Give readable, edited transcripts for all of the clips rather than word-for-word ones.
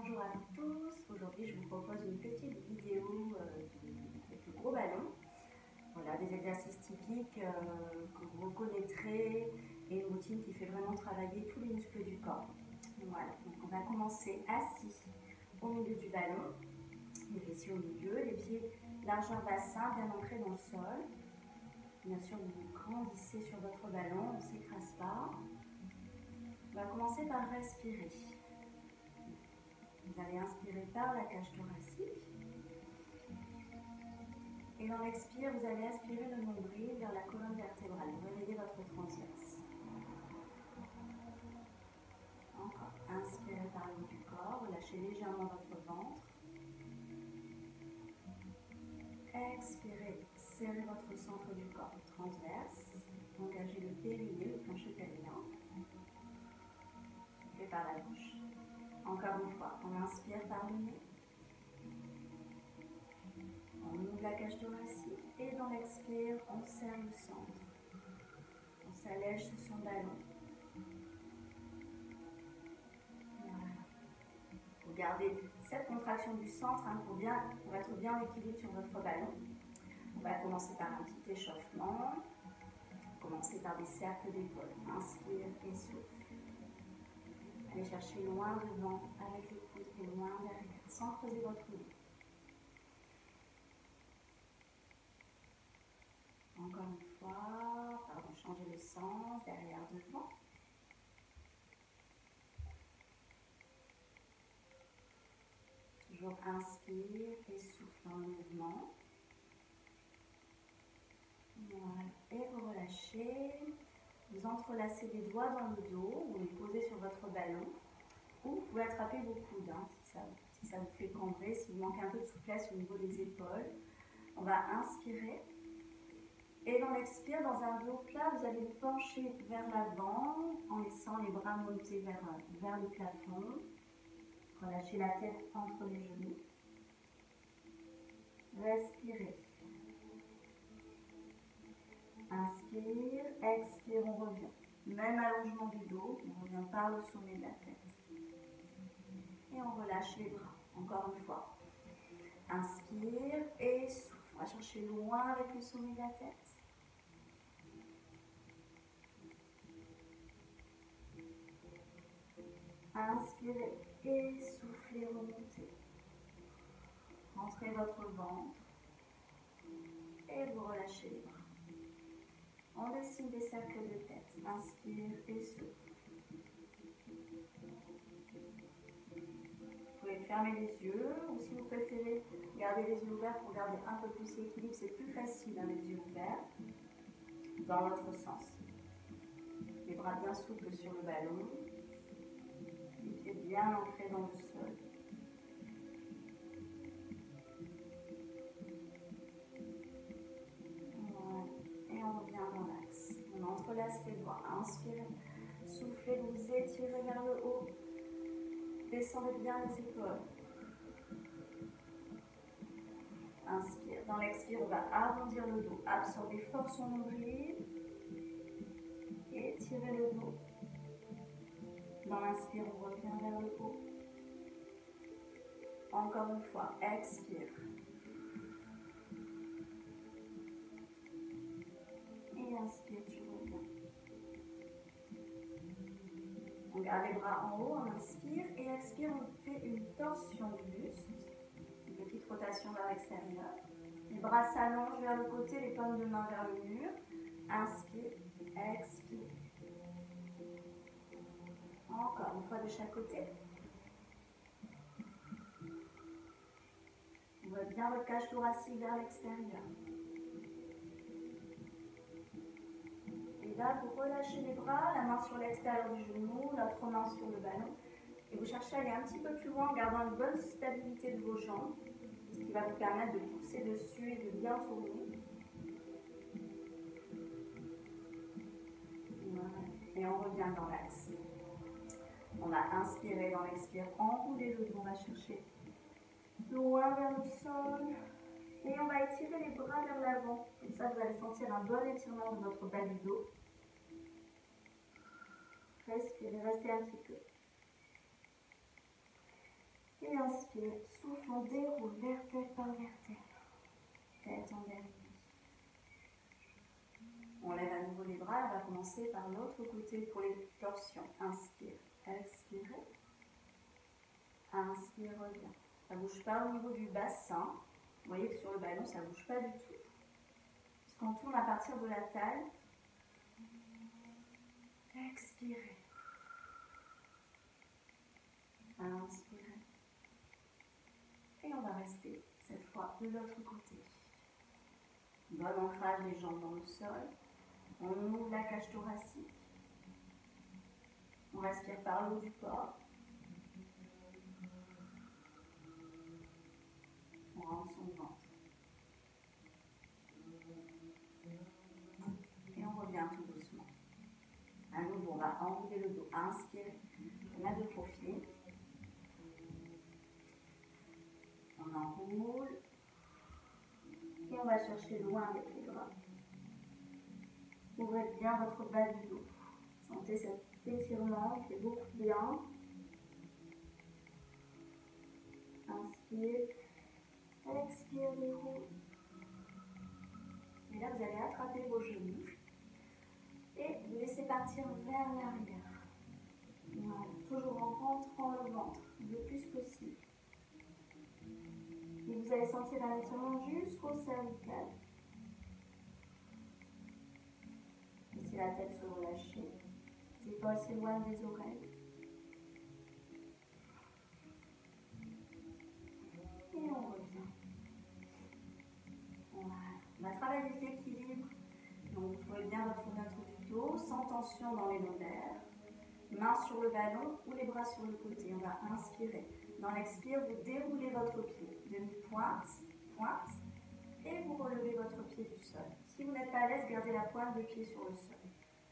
Bonjour à tous, aujourd'hui je vous propose une petite vidéo avec le gros ballon. Voilà, des exercices typiques que vous reconnaîtrez et une routine qui fait vraiment travailler tous les muscles du corps. Voilà, donc on va commencer assis au milieu du ballon, les fessiers au milieu, les pieds largeur bassin, bien ancrés dans le sol. Bien sûr, vous grandissez sur votre ballon, on ne s'écrase pas. On va commencer par respirer. Vous allez inspirer par la cage thoracique. Et dans l'expire, vous allez aspirer le nombril vers la colonne vertébrale. Vous réveillez votre transverse. Encore. Inspirez par le haut du corps. Relâchez légèrement votre ventre. Expirez. Serrez votre centre du corps transverse. Engagez le périnée, le plancher pelvien. Et par la bouche. Encore une fois, on inspire par le nez. On ouvre la cage thoracique et dans l'expire, on serre le centre. On s'allège sur son ballon. Voilà. Vous gardez cette contraction du centre pour être bien en équilibre sur votre ballon. On va commencer par un petit échauffement. Commencer par des cercles d'épaules. Inspire et souffle. Allez chercher loin devant avec les coudes et loin derrière, sans creuser votre dos. Encore une fois, changez le sens, derrière, devant. Toujours inspire et souffle dans le mouvement. Voilà. Et vous relâchez. Vous entrelacez les doigts dans le dos, vous les posez sur votre ballon. Ou vous pouvez attraper vos coudes si ça vous fait cambrer, s'il manque un peu de souplesse au niveau des épaules. On va inspirer. Et dans l'expire, dans un dos plat, vous allez vous pencher vers l'avant en laissant les bras monter vers le plafond. Relâchez la tête entre les genoux. Respirez. Inspire, expire, on revient. Même allongement du dos, on revient par le sommet de la tête. Et on relâche les bras. Encore une fois. Inspire et souffle. On va chercher loin avec le sommet de la tête. Inspirez et soufflez, remontez. Rentrez votre ventre et vous relâchez les bras. On dessine des cercles de tête. Inspire et souffle. Vous pouvez fermer les yeux ou si vous préférez garder les yeux ouverts pour garder un peu plus l'équilibre, c'est plus facile les yeux ouverts dans l'autre sens. Les bras bien souples sur le ballon. Les pieds bien ancrés dans le sol. Voilà. Et on revient dans l'axe. On entrelace les bras. Inspirez. Soufflez, vous étirez vers le haut. Descendez bien les épaules. Inspire. Dans l'expire, on va arrondir le dos. Absorbez fort son nombril. Étirez le dos. Dans l'inspire, on revient vers le haut. Encore une fois, expire. Et inspire, tu reviens. On garde les bras en haut, on inspire et expire, on fait une torsion du buste. Une petite rotation vers l'extérieur. Les bras s'allongent vers le côté, les paumes de main vers le mur. Inspire, expire. Encore une fois de chaque côté. On voit bien votre cage thoracique vers l'extérieur. Et là, vous relâchez les bras, la main sur l'extérieur du genou, l'autre main sur le ballon. Et vous cherchez à aller un petit peu plus loin en gardant une bonne stabilité de vos jambes, ce qui va vous permettre de pousser dessus et de bien tourner. Voilà. Et on revient dans l'axe. On va inspirer dans l'expire, enrouler le dos, on va chercher loin vers le sol. Et on va étirer les bras vers l'avant. Comme ça, vous allez sentir un bon étirement de votre bas du dos. Respirez, restez un petit peu. respire, souffle, on déroule vertèbre par vertèbre. Tête en dernier. On lève à nouveau les bras, on va commencer par l'autre côté pour les torsions. Inspire, expirez. Inspire, reviens. Ça ne bouge pas au niveau du bassin. Vous voyez que sur le ballon, ça ne bouge pas du tout. Parce qu'on tourne à partir de la taille. Expirez. Inspirez. Et on va rester cette fois de l'autre côté. Bon ancrage des jambes dans le sol. On ouvre la cage thoracique. On respire par le haut du corps. On rentre son ventre. Et on revient tout doucement. À nouveau, on va enrouler le dos. Inspirez. On a de profil. On enroule. Et on va chercher loin avec les bras. Ouvrez bien votre bas du dos. Sentez cet étirement qui fait beaucoup de bien. Inspire. Expire, déroule. Et là, vous allez attraper vos genoux. Et vous laissez partir vers l'arrière. Voilà. Toujours en rentrant le ventre le plus possible. Et vous allez sentir un étirement jusqu'au cervical. Laissez la tête se relâcher. Les épaules s'éloignent des oreilles. Et on revient. Voilà. On va travailler l'équilibre. Donc, vous trouvez bien votre neutre du dos, sans tension dans les lombaires. Mains sur le ballon ou les bras sur le côté. On va inspirer. Dans l'expire, vous déroulez votre pied. Demi-pointe, pointe. Et vous relevez votre pied du sol. Si vous n'êtes pas à l'aise, gardez la pointe de pied sur le sol.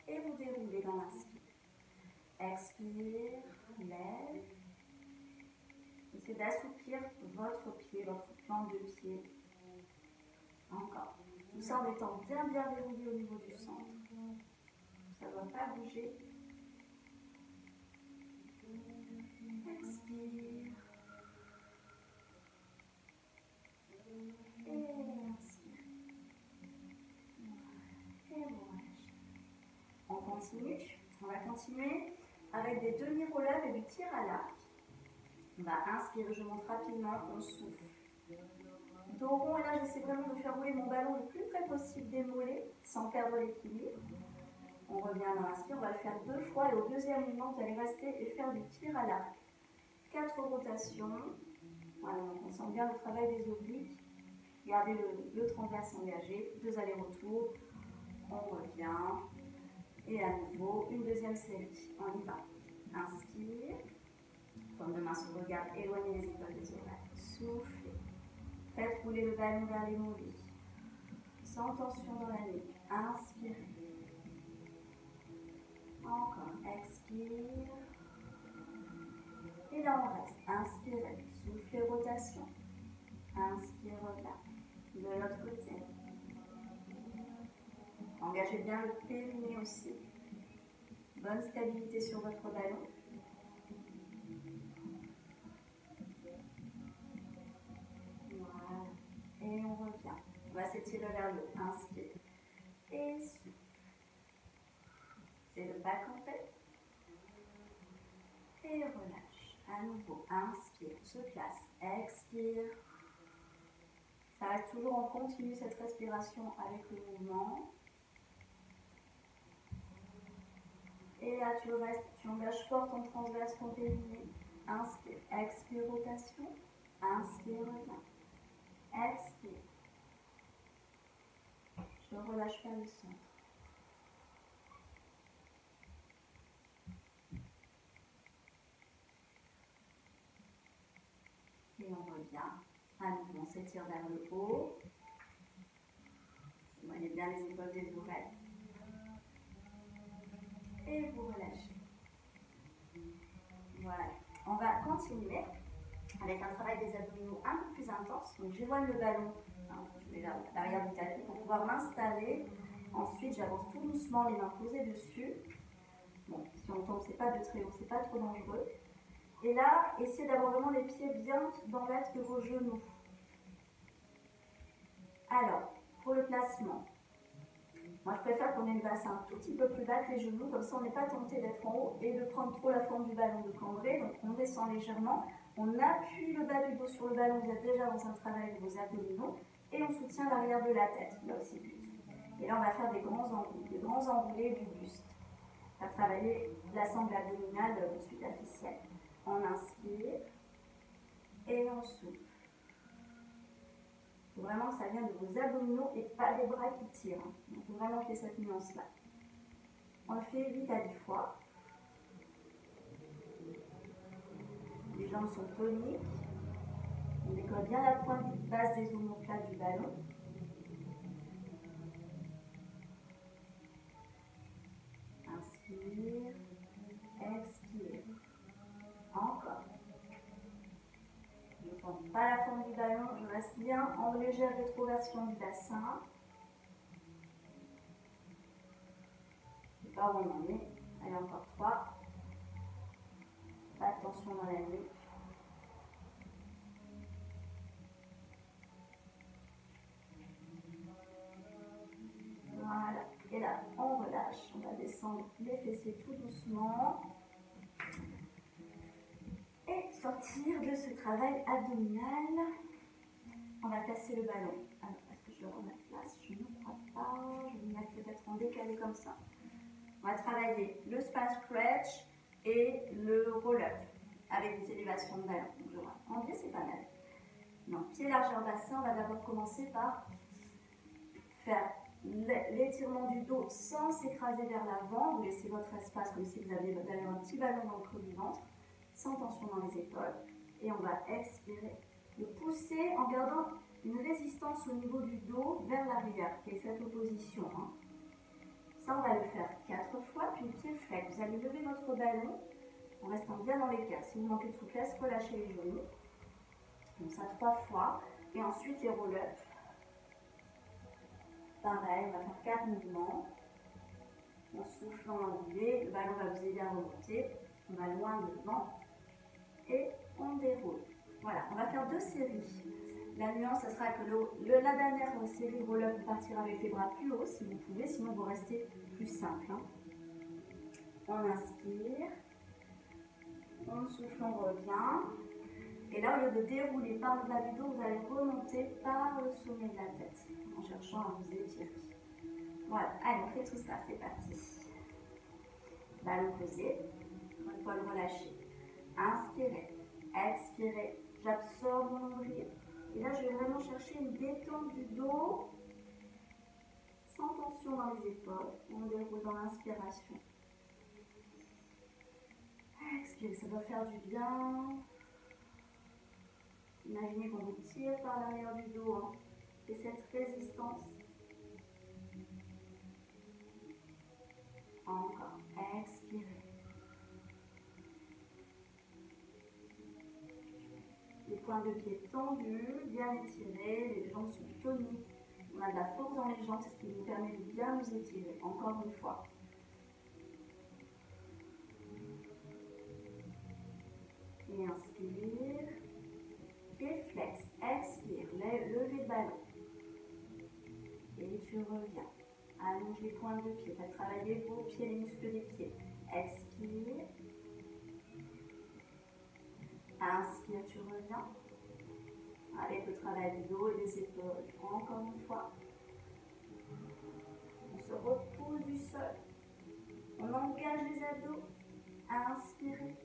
Et vous déroulez dans l'inspire. Expire, lève. Essayez d'assouplir votre pied, votre plante de pied. Encore. Tout ça en étant bien verrouillé au niveau du centre. Ça ne doit pas bouger. Expire. Et inspire. Et vous relâchez. On continue. On va continuer avec des demi-roll-up et du tir à l'arc. On va inspirer, je monte rapidement, on souffle. Dos rond, et là j'essaie vraiment de faire rouler mon ballon le plus près possible des mollets, sans perdre l'équilibre. On revient dans l'inspire, on va le faire 2 fois et au deuxième mouvement, vous allez rester et faire du tir à l'arc. 4 rotations. Voilà, donc on sent bien le travail des obliques. Gardez le transverse engagé, 2 allers-retours. On revient. Et à nouveau, une deuxième série. On y va. Inspire. Paume de main sur le regard, éloignez les épaules des oreilles. Soufflez. Faites rouler le ballon vers les mollets. Sans tension dans la nuque. Inspirez. Encore. Expire. Et là, on reste. Inspirez. Soufflez, rotation. Inspire, regard. De l'autre côté. Engagez bien le périnée aussi. Bonne stabilité sur votre ballon. Voilà. Et on revient. On va s'étirer vers le haut. Inspire. Et souffle. C'est le bas complet. Et relâche. À nouveau. Inspire. Se place. Expire. Ça reste toujours en continu cette respiration avec le mouvement. Et là, tu restes, tu engages fort ton transverse, ton périnée. Inspire, expire, rotation. Inspire, reviens. Expire. Je ne relâche pas le centre. Et on revient. À nouveau, on s'étire vers le haut. Éloignez bien les épaules des oreilles. Et vous relâchez. Voilà. On va continuer avec un travail des abdominaux un peu plus intense. Donc j'éloigne le ballon, je mets l'arrière du tapis pour pouvoir m'installer. Ensuite j'avance tout doucement, les mains posées dessus. Bon, si on tombe, c'est pas de très haut, c'est pas trop dangereux. Et là, essayez d'avoir vraiment les pieds bien dans l'axe de vos genoux. Alors, pour le placement, moi je préfère qu'on ait le bassin un tout petit peu plus bas que les genoux, comme ça on n'est pas tenté d'être en haut et de prendre trop la forme du ballon de cambré. Donc on descend légèrement, on appuie le bas du dos sur le ballon, vous êtes déjà dans un travail de vos abdominaux, et on soutient l'arrière de la tête, l'occiput. Et là on va faire des grands enroulés du buste. On va travailler la sangle abdominale superficielle. On inspire et on souffle. Il faut vraiment que ça vienne de vos abdominaux et pas des bras qui tirent. Il faut vraiment qu'il y ait cette nuance-là. On le fait 8 à 10 fois. Les jambes sont toniques. On décolle bien la pointe basse des omoplates du ballon. Inspire, expire. Encore. Je ne prends pas la forme du ballon, je reste bien en légère rétroversion du bassin. Je ne sais pas où on en est. Allez, encore 3. Pas de tension dans la nuque. Voilà. Et là, on relâche. On va descendre les fessiers tout doucement. Et sortir de ce travail abdominal. On va placer le ballon. Alors, est-ce que je le remets en place? Je ne crois pas. Je vais me mettre peut-être en décalé comme ça. On va travailler le spin stretch et le roll-up avec des élévations de ballon. Donc, je vois. En biais, c'est pas mal. Donc, pied largeur bassin, on va d'abord commencer par faire l'étirement du dos sans s'écraser vers l'avant. Vous laissez votre espace comme si vous aviez un petit ballon dans le creux du ventre, sans tension dans les épaules. Et on va expirer, le pousser en gardant une résistance au niveau du dos vers l'arrière, qui est cette opposition. Ça, on va le faire 4 fois, puis pied flex. Vous allez lever votre ballon en restant bien dans l'écart. Si vous manquez de souplesse, relâchez les genoux. Donc ça 3 fois. Et ensuite les roll-up. Pareil, on va faire 4 mouvements. On souffle en enroulé, le ballon va vous aider à remonter. On va loin devant et on déroule. Voilà, on va faire 2 séries. La nuance, ce sera que la dernière série roll-up, vous partirez avec les bras plus hauts si vous pouvez, sinon vous restez plus simple. On inspire, on souffle, on revient. Et là, au lieu de dérouler par le bas du dos, vous allez remonter par le sommet de la tête en cherchant à vous étirer. Voilà, allez, on fait tout ça, c'est parti. Ballon posé, épaule relâchée. Inspirez, expirez, j'absorbe mon nombril. Et là, je vais vraiment chercher une détente du dos, sans tension dans les épaules. On déroule dans l'inspiration. Expirez, ça doit faire du bien. Imaginez qu'on vous tire par l'arrière du dos. Et cette résistance. Encore, expirez. Les points de pied tendus, bien étirés, les jambes sont toniques. On a de la force dans les jambes, c'est ce qui nous permet de bien nous étirer. Encore une fois. Et inspire. Pied flex, expire, levez le ballon. Et tu reviens. Allonge les pointes de pied, faites travailler vos pieds, les muscles des pieds. Expire. Inspire, tu reviens. Avec le travail du dos et des épaules. Encore une fois. On se repose du sol. On engage les abdos. Inspirez.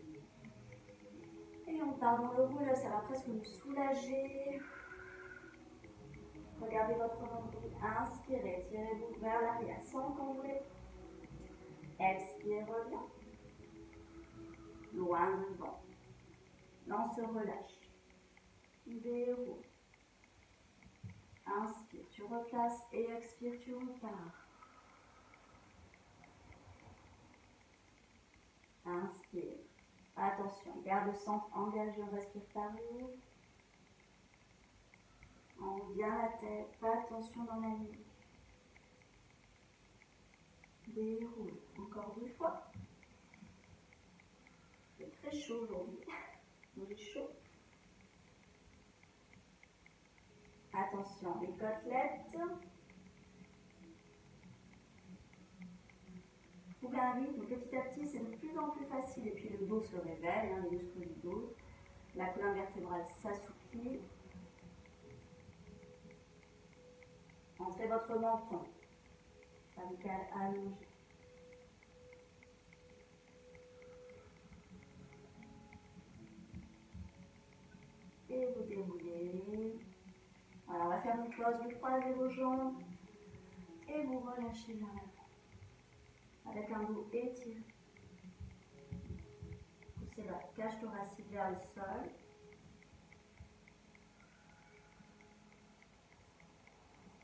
Et on part dans le roule, ça va presque nous soulager. Regardez votre nombril. Inspirez, tirez-vous vers l'arrière sans cambrer. Expire, reviens. Loin devant. Là, on se relâche. Déroule. Inspire, tu replaces et expire, tu repars. Inspire. Attention, garde le centre engagé, on respire par où. On ouvre bien la tête, pas de tension dans la nuque. Déroule. Encore 2 fois. C'est très chaud aujourd'hui. Vous êtes chaud? Attention, les côtelettes. Trouvez un rythme petit à petit, c'est de plus en plus facile. Et puis le dos se réveille, hein, les muscles du dos. La colonne vertébrale s'assouplit. Entrez votre menton. Cervical allongé. Et vous déroulez. Voilà, on va faire une pause, vous croisez vos jambes et vous relâchez vers l'avant. Avec un dos étiré. Poussez la cage thoracique vers le sol.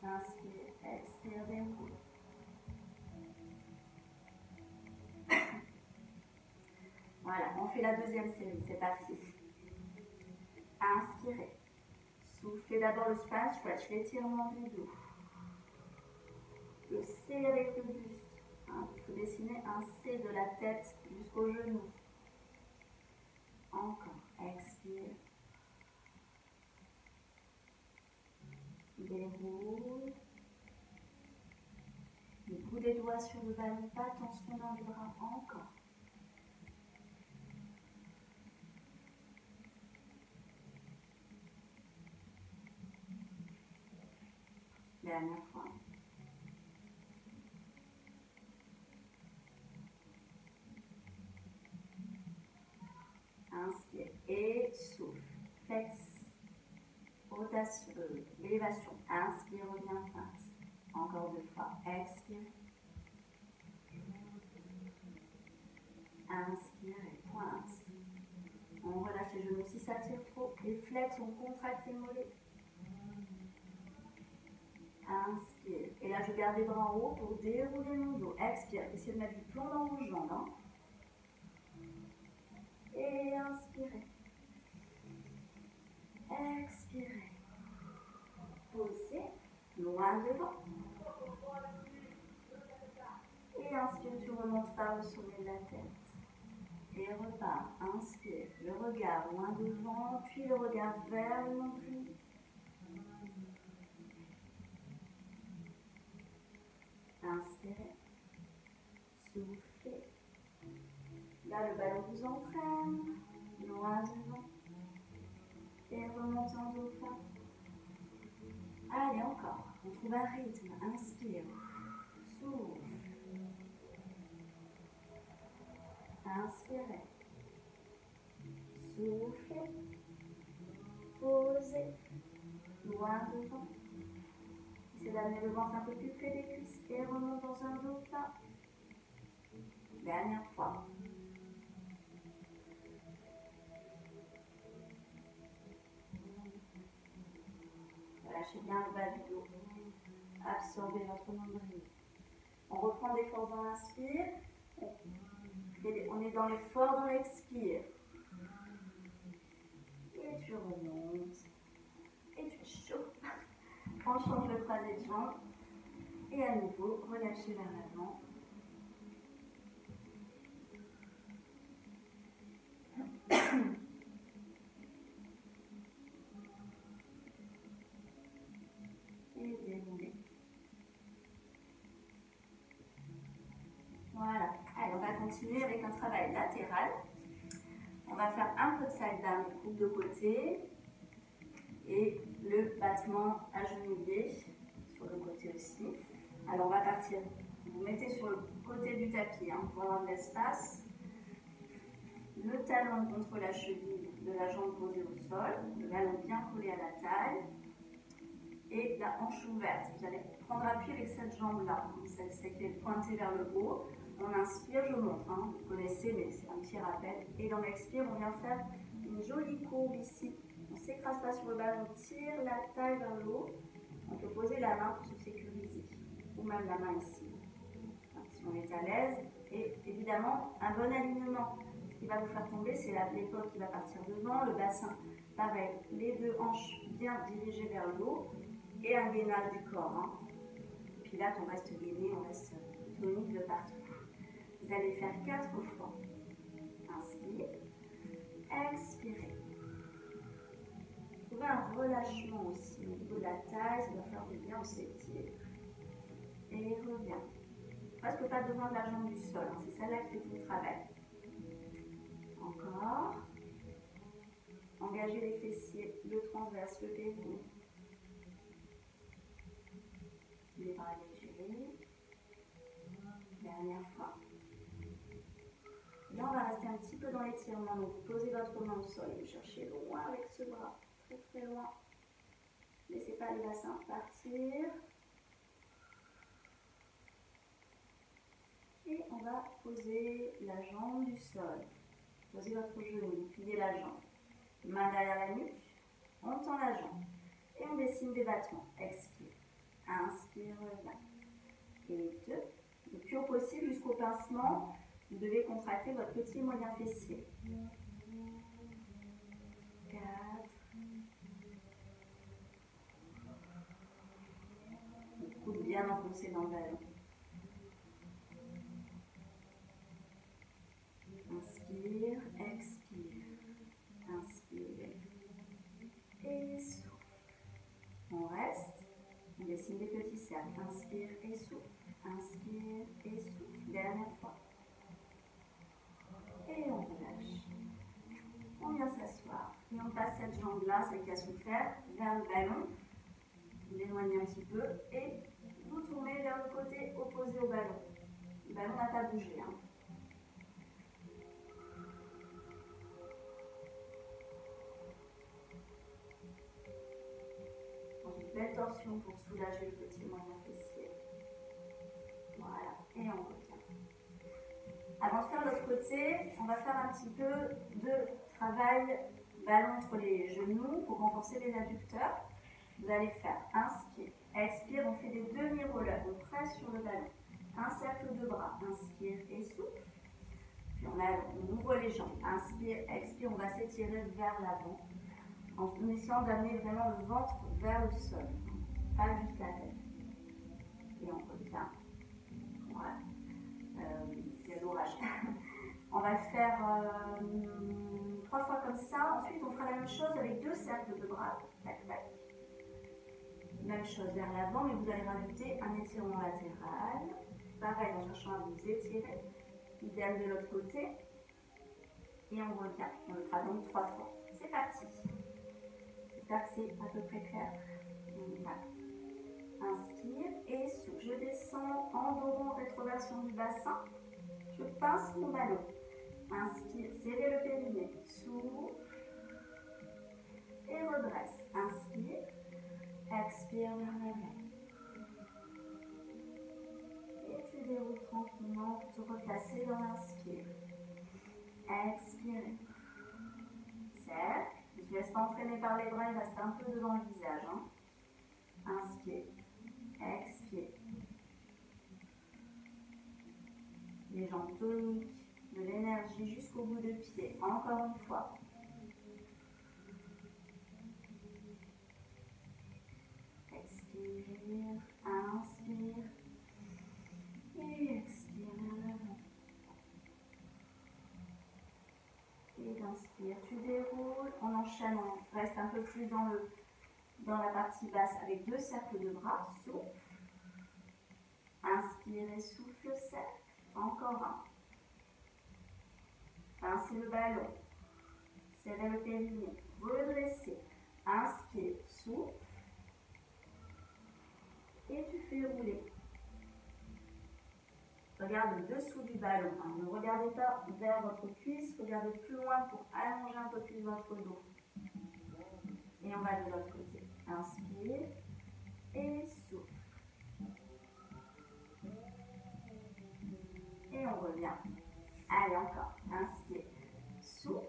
Inspire, expire, déroule. Voilà, on fait la deuxième série, c'est parti. Inspirez. Soufflez d'abord le spine stretch, l'étirement du dos. Le C avec le buste. Il faut dessiner un C de la tête jusqu'au genou. Encore. Expire. Déroule. Le bout des doigts sur le ballon, pas tension dans les bras. Encore. Dernière fois. Inspire et souffle. Flex. Rotation. Élévation. Inspire, revient, pince. Encore deux fois. Expire. Inspire et pointe. On relâche les genoux. Si ça tire trop, les flex, on contracte les mollets. Inspire. Et là, je garde les bras en haut pour dérouler mon dos. Expire. Essayez de mettre du plomb dans vos jambes. Hein. Et inspirez. Expirez. Posez. Loin devant. Et inspire, tu remontes par le sommet de la tête. Et repars. Inspire. Le regard loin devant, puis le regard vers le nombril. Inspirez. Soufflez. Là, le ballon vous entraîne. Loin devant. Et remontez en dos plat. Allez, encore. On trouve un rythme. Inspire. Souffle. Inspirez. Soufflez. Posez. Loin devant. Essayez d'amener le ventre un peu plus près des cuisses et remonte dans un dos plat. Dernière fois. Relâchez bien le bas du dos. Absorbez votre nombril. On reprend l'effort dans l'inspire. On est dans l'effort dans l'expire. Et tu remontes. Et tu es chaud. On change le croisé de jambes. Et à nouveau, relâchez vers l'avant. Et déroulez. Voilà. Allez, on va continuer avec un travail latéral. On va faire un peu de side down, coupe de côté. Et le battement agenouillé sur le côté aussi. Alors on va partir, vous mettez sur le côté du tapis hein, pour avoir de l'espace. Le talon contre la cheville de la jambe posée au sol, le ballon bien collé à la taille. Et la hanche ouverte. Vous allez prendre appui avec cette jambe-là. Celle qui est pointée vers le haut. On inspire, je monte. Hein. Vous connaissez, mais c'est un petit rappel. Et dans l'expire, on vient faire une jolie courbe ici. On ne s'écrase pas sur le ballon, on tire la taille vers le haut. On peut poser la main pour se sécuriser. Ou même la main ici. Si on est à l'aise. Et évidemment, un bon alignement. Ce qui va vous faire tomber, c'est l'épaule qui va partir devant, le bassin. Pareil, les deux hanches bien dirigées vers le haut. Et un gainage du corps. Hein. Et puis là, on reste gainé, on reste tonique de partout. Vous allez faire 4 fois. Inspire. Expirez. un relâchement aussi au niveau de la taille, ça va faire du bien, on s'étire. Et reviens. Presque pas besoin de la jambe du sol, hein. C'est celle-là qui fait tout le travail. Encore. Engagez les fessiers, le transverse, le périnée. Les bras légers. Dernière fois. Là, on va rester un petit peu dans l'étirement. Donc, vous posez votre main au sol et vous cherchez loin avec ce bras. Très très loin. Laissez pas le bassin partir. Et on va poser la jambe du sol. Posez votre genou, pliez la jambe. Main derrière la nuque. On tend la jambe. Et on dessine des battements. Expire. Inspire, reviens. Et 2. Le plus haut possible jusqu'au pincement. Vous devez contracter votre petit et moyen fessier. 4. Le coude bien enfoncé dans le ballon. Inspire, expire. Inspire. Et souffle. On reste. On dessine des petits cercles. Inspire et souffle. Inspire et souffle. Dernière fois. Et on relâche. On vient s'asseoir. Et on passe cette jambe-là, celle qui a souffert, vers le ballon. Vous l'éloignez un petit peu. Et vous tournez vers le côté opposé au ballon. Le ballon n'a pas bougé. Hein. Belle torsion pour soulager le petit moyen fessier. Voilà, et on revient. Avant de faire l'autre côté, on va faire un petit peu de travail ballon entre les genoux pour renforcer les adducteurs. Vous allez faire inspire, expire, on fait des demi-rollers, on presse sur le ballon. Un cercle de bras, inspire et souffle. Puis on ouvre les jambes, inspire, expire, on va s'étirer vers l'avant. En essayant d'amener vraiment le ventre vers le sol, pas juste la tête. Et on revient. Voilà. Il y a l'orage. On va le faire 3 fois comme ça. Ensuite, on fera la même chose avec 2 cercles de bras. Tac, tac. Même chose vers l'avant, mais vous allez rajouter un étirement latéral. Pareil, en cherchant à vous étirer. Idéal de l'autre côté. Et on revient. On le fera donc 3 fois. C'est parti. J'espère que c'est à peu près clair. Voilà. Inspire et souffle. Je descends en dos rond, rétroversion du bassin. Je pince mon ballon. Inspire, serrez le périnée. Souffle. Et redresse. Inspire. Expire vers l'avant. Et tu déroules tranquillement pour te replacer dans l'inspire. Expire. Serre. Ne te laisse pas entraîner par les bras, il reste un peu devant le visage. Hein. Inspire. Expire. Les jambes toniques, de l'énergie jusqu'au bout de pied. Encore une fois. Expire. Inspire. Et expire vers l'avant. Et inspire, tu déroules, on enchaîne, on reste un peu plus dans la partie basse avec 2 cercles de bras, souffle. Inspire et souffle, cercle, encore un. Pincez le ballon, serrez le périnée, redressez, inspire, souffle. Et tu fais rouler. Regarde le dessous du ballon. Hein. Ne regardez pas vers votre cuisse, regardez plus loin pour allonger un peu plus votre dos. Et on va de l'autre côté. Inspire et souffle. Et on revient. Allez, encore. Inspire, souffle,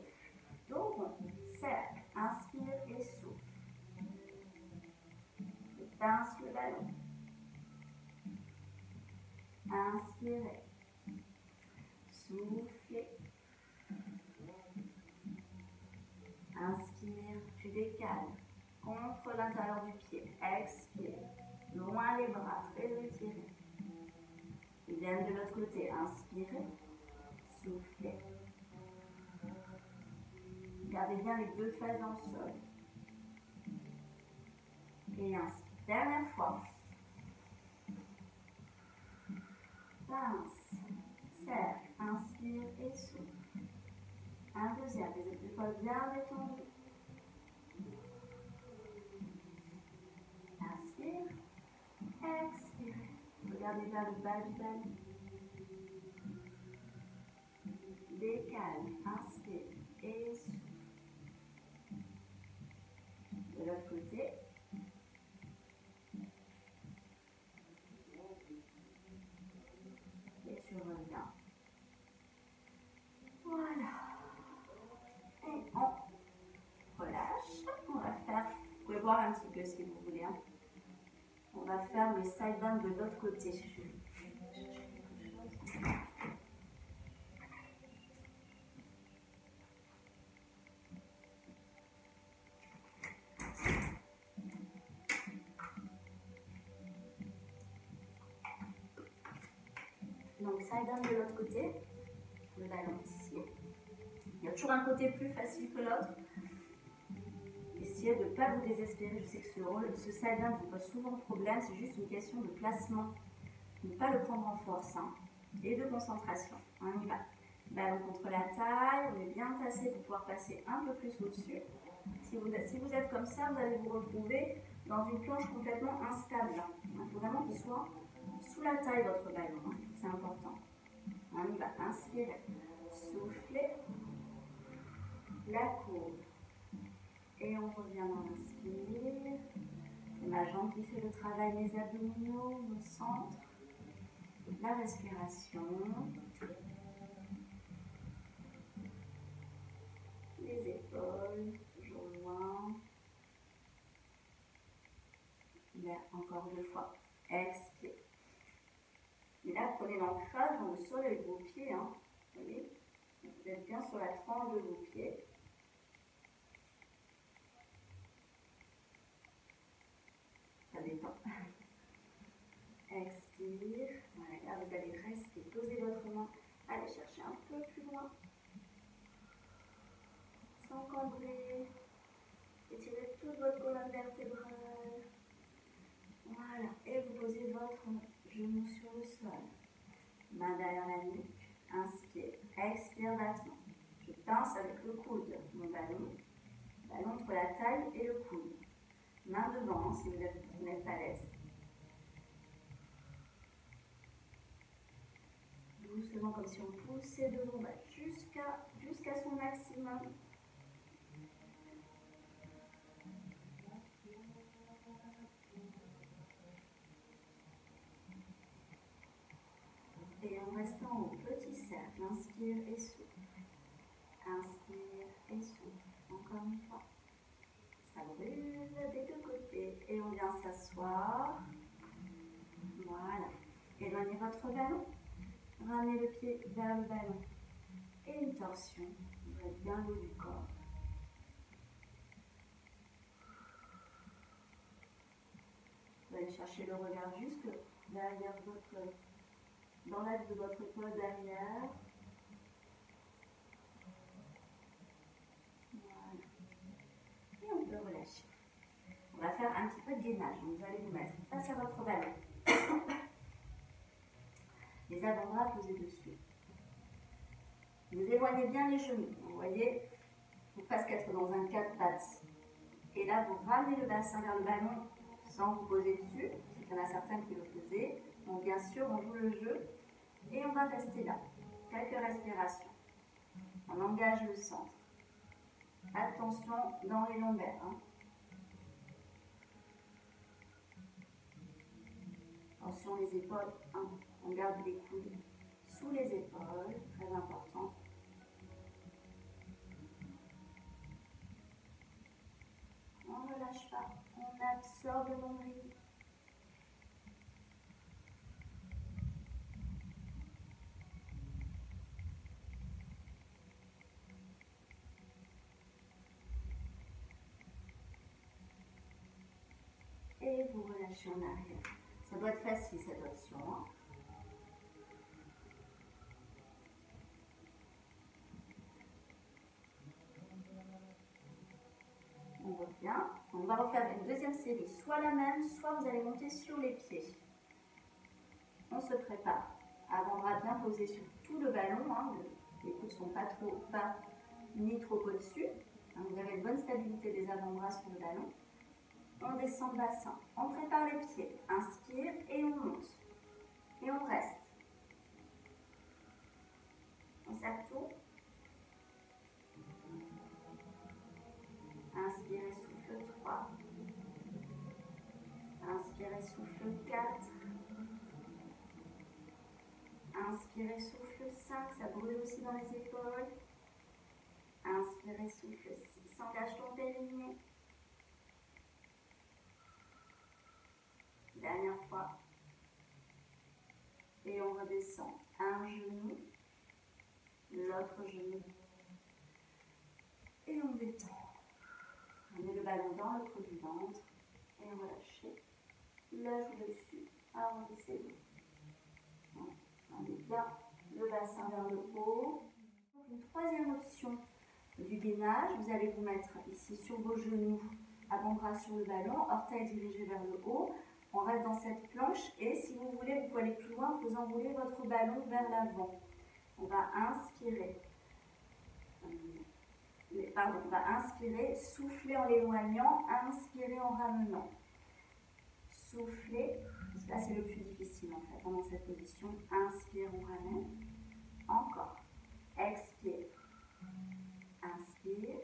dos rond, cercle. Inspire et souffle. Et pince le ballon. Inspirez, soufflez, inspire, tu décales contre l'intérieur du pied, expire, loin les bras, très étirés. Idem de l'autre côté, inspirez, soufflez. Gardez bien les 2 fesses dans le sol. Et inspire. Dernière fois. Pince, serre, inspire et souffle. Un deuxième, les épaules bien détendues. Inspire, expire. Regardez vers le bas du ballon. Décale, inspire et souffle. De l'autre côté. Et tu reviens. Voilà. Et on relâche. On va faire, vous pouvez voir un petit peu si vous voulez. Hein. On va faire le side bend de l'autre côté. Donc side bend de l'autre côté. Le ballon ici. Il y a toujours un côté plus facile que l'autre. Essayez de ne pas vous désespérer. Je sais que ce side bend vous pose souvent problème. C'est juste une question de placement. Ne pas le prendre en force. Hein, et de concentration. On y va. Ballon contre la taille. On est bien tassé pour pouvoir passer un peu plus au-dessus. Si vous êtes comme ça, vous allez vous retrouver dans une planche complètement instable. Il faut vraiment qu'il soit sous la taille votre ballon. Hein. C'est important. On y va. Inspirez. Soufflez. La courbe. Et on revient dans l'inspire. C'est ma jambe qui fait le travail, mes abdominaux, mon centre. La respiration. Les épaules, toujours loin. Là, encore 2 fois. Expire. Et là, prenez l'ancrage dans le sol avec vos pieds. Hein. Vous voyez? Vous êtes bien sur la tranche de vos pieds. Ça détend. Expire. Voilà, là, vous allez rester. Posez votre main. Allez chercher un peu plus loin. Sans cambrer. Étirez toute votre colonne vertébrale. Voilà. Et vous posez votre genou sur le sol. Main derrière la nuque. Inspire. Expire battement. Je pince avec le coude mon ballon. Ballon entre la taille et le coude. Main devant si vous n'êtes pas à l'aise. Doucement comme si on poussait de l'eau jusqu'à son maximum. Et en restant au petit cercle, inspire et souffle. Inspire et souffle. Encore une fois. Ça brûle des deux côtés. Et on vient s'asseoir. Voilà. Éloignez votre ballon. Ramenez le pied vers le ballon. Et une torsion. Vous êtes bien le haut du corps. Vous allez chercher le regard juste derrière dans l'axe de votre épaule derrière. Voilà. Et on peut relâcher. On va faire un petit peu de gainage. Donc vous allez vous mettre face à votre ballon. Les avant-bras posés dessus. Vous éloignez bien les genoux. Vous voyez, il ne faut presque être dans un 4 pattes. Et là, vous ramenez le bassin vers le ballon sans vous poser dessus. Il y en a certains qui le faisaient. Donc bien sûr, on joue le jeu. Et on va rester là. Quelques respirations. On engage le centre. Attention dans les lombaires. Hein. Attention les épaules. Hein. On garde les coudes sous les épaules. Très important. On ne relâche pas. On absorbe le nombril. Et vous relâchez en arrière. Ça doit être facile cette option. Hein. On revient. On va refaire une deuxième série, soit la même, soit vous allez monter sur les pieds. On se prépare. Avant-bras bien posé sur tout le ballon, hein, les coudes ne sont pas trop bas ni trop au-dessus. Hein, vous avez une bonne stabilité des avant-bras sur le ballon. On descend le bassin, on prépare les pieds, inspire et on monte. Et on reste. On serre tout. Inspirez, souffle 3. Inspirez, souffle 4. Inspirez, souffle 5. Ça brûle aussi dans les épaules. Inspirez, souffle 6. Engage ton périnée. Dernière fois. Et on redescend. Un genou. L'autre genou. Et on détend. On met le ballon dans le creux du ventre. Et on relâche la joue dessus. Arrondissez le. On met bien le bassin vers le haut. Une troisième option du gainage, vous allez vous mettre ici sur vos genoux, avant-bras sur le ballon, orteils dirigés vers le haut. On reste dans cette planche et si vous voulez, vous pouvez aller plus loin en faisant rouler votre ballon vers l'avant. On va inspirer. On va inspirer, souffler en l'éloignant, inspirer en ramenant. Souffler, là c'est le plus difficile en fait, dans cette position. Inspire, on ramène. Encore. Expire. Inspire.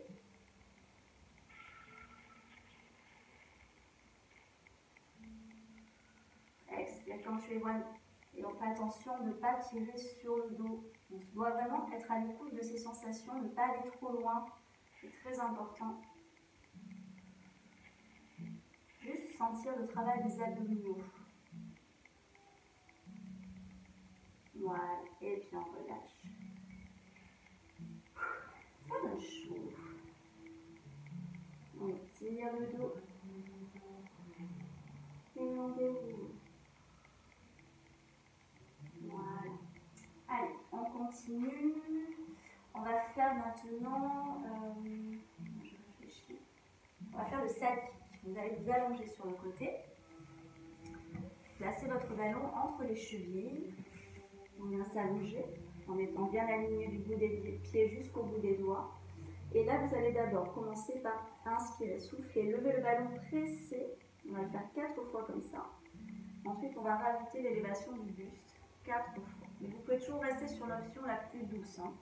Expire quand tu éloignes. Et on fait attention de ne pas tirer sur le dos. On doit vraiment être à l'écoute de ces sensations, ne pas aller trop loin. C'est très important. Juste sentir le travail des abdominaux. Voilà, et puis on relâche. Ça donne chaud. On tire le dos. Et on déroule. Voilà. Allez, on continue. On va faire maintenant, je réfléchis. On va faire le sac. Vous allez vous allonger sur le côté. Placez votre ballon entre les chevilles. On vient s'allonger en étant bien aligné du bout des pieds jusqu'au bout des doigts. Et là, vous allez d'abord commencer par inspirer, souffler, lever le ballon, presser. On va le faire 4 fois comme ça. Ensuite, on va rajouter l'élévation du buste 4 fois. Mais vous pouvez toujours rester sur l'option la plus douce. Hein.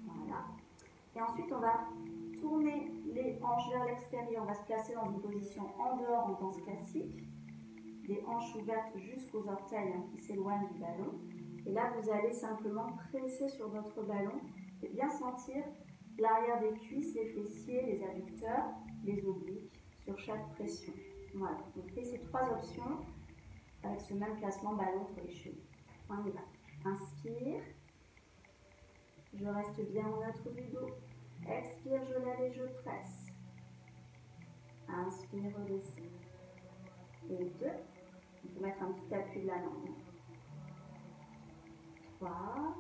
Voilà. Et ensuite, on va tourner les hanches vers l'extérieur. On va se placer dans une position en dehors en danse classique. Les hanches ouvertes jusqu'aux orteils hein, qui s'éloignent du ballon. Et là, vous allez simplement presser sur votre ballon et bien sentir l'arrière des cuisses, les fessiers, les adducteurs, les obliques sur chaque pression. Voilà, on fait ces 3 options avec ce même placement ballon entre les chevilles. On y va. Inspire. Je reste bien en neutre du dos. Expire, je lève et je presse. Inspire, redescend. Et 2. On peut mettre un petit appui de la main. 3.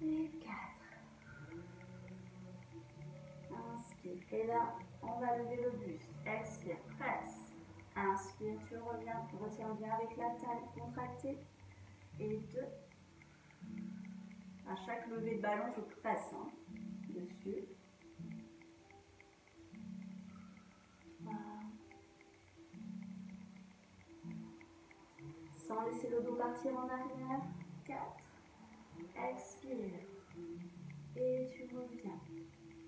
Et 4. Inspire. Et là, on va lever le buste. Expire, presse. Inspire, tu reviens. Retiens bien avec la taille contractée. Et 2. À chaque levée de ballon, je presse hein, dessus. 3. Sans laisser le dos partir en arrière. 4. Expire. Et tu reviens.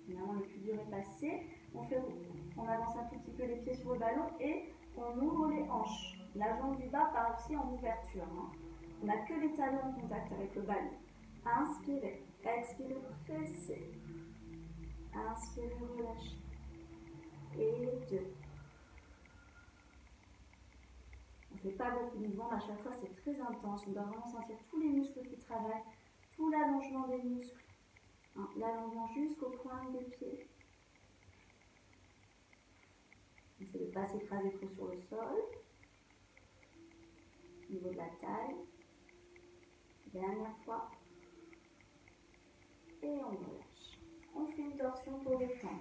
Finalement, le plus dur est passé. On avance un tout petit peu les pieds sur le ballon et on ouvre les hanches. La jambe du bas part aussi en ouverture. Hein. On n'a que les talons en contact avec le ballon. Inspirez. Expirez, pressez. Inspirez, relâchez. Et 2. On ne fait pas beaucoup de mouvements, à chaque fois c'est très intense. On doit vraiment sentir tous les muscles qui travaillent, tout l'allongement des muscles. Hein, l'allongement jusqu'au point des pieds. Essayez de ne pas s'écraser trop sur le sol. Au niveau de la taille. Dernière fois. Et on relâche. On fait une rotation pour détendre.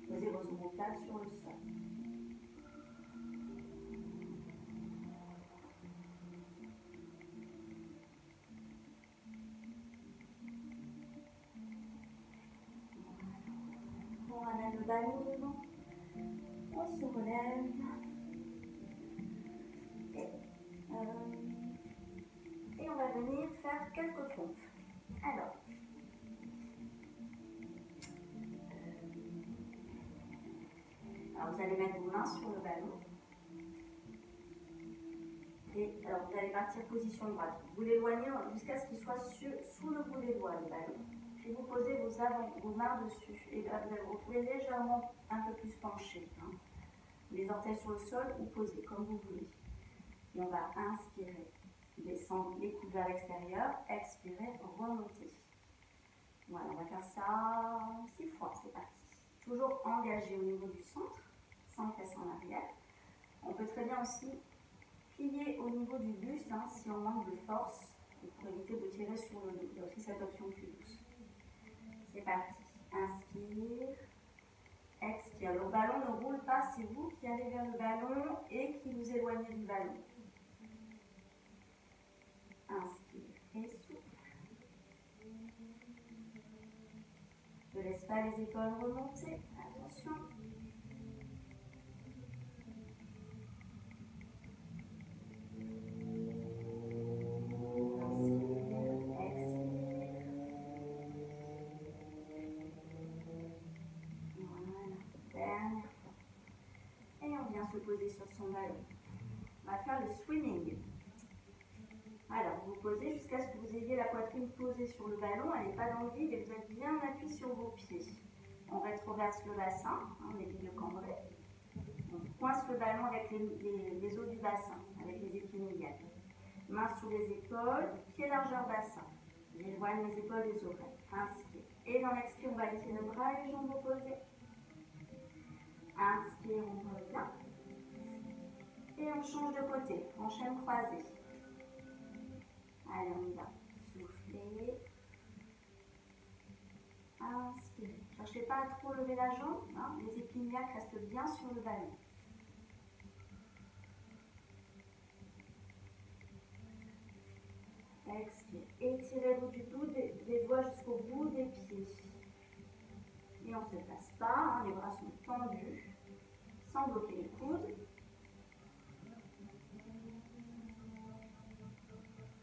Posez vos omoplates sur le sol. On ramène le ballon devant. On se relève. Et on va venir faire quelques pompes. Alors, vous allez mettre vos mains sur le ballon. Et alors, vous allez partir position droite. Vous l'éloignez jusqu'à ce qu'il soit sous le bout des doigts, le ballon. Puis vous posez vos mains dessus. Et là, vous allez vous retrouver légèrement un peu plus penché. Hein. Les orteils sur le sol ou posés, comme vous voulez. Et on va inspirer, descendre les coudes vers l'extérieur, expirer, remonter. Voilà, on va faire ça 6 fois, c'est parti. Toujours engagé au niveau du centre, sans fesses en arrière. On peut très bien aussi plier au niveau du buste, hein, si on manque de force, pour éviter de tirer sur le dos. Il y a aussi cette option plus douce. C'est parti. Inspire. Expire. Le ballon ne roule pas, c'est vous qui allez vers le ballon et qui vous éloignez du ballon. Inspire et souffle. Ne laisse pas les épaules remonter. Attention. Se poser sur son ballon. On va faire le swimming. Alors, vous vous posez jusqu'à ce que vous ayez la poitrine posée sur le ballon, elle n'est pas dans le vide et vous êtes bien appuyé sur vos pieds. On rétroverse le bassin, hein, on est milieu cambré. On coince le ballon avec les os du bassin, avec les épinilles. Mains sous les épaules, pieds largeur bassin. J'éloigne les épaules des oreilles. Inspire. Et dans l'expire, on va laisser le bras et les jambes opposées. Inspire, on revient. Et on change de côté, en chaîne croisée. Allez, on y va. Soufflez. Inspirez. Ne cherchez pas à trop lever la jambe. Hein. Les épiniaques restent bien sur le ballon. Expire. Étirez-vous du bout des doigts jusqu'au bout des pieds. Et on ne se place pas. Hein. Les bras sont tendus, sans bloquer les coudes.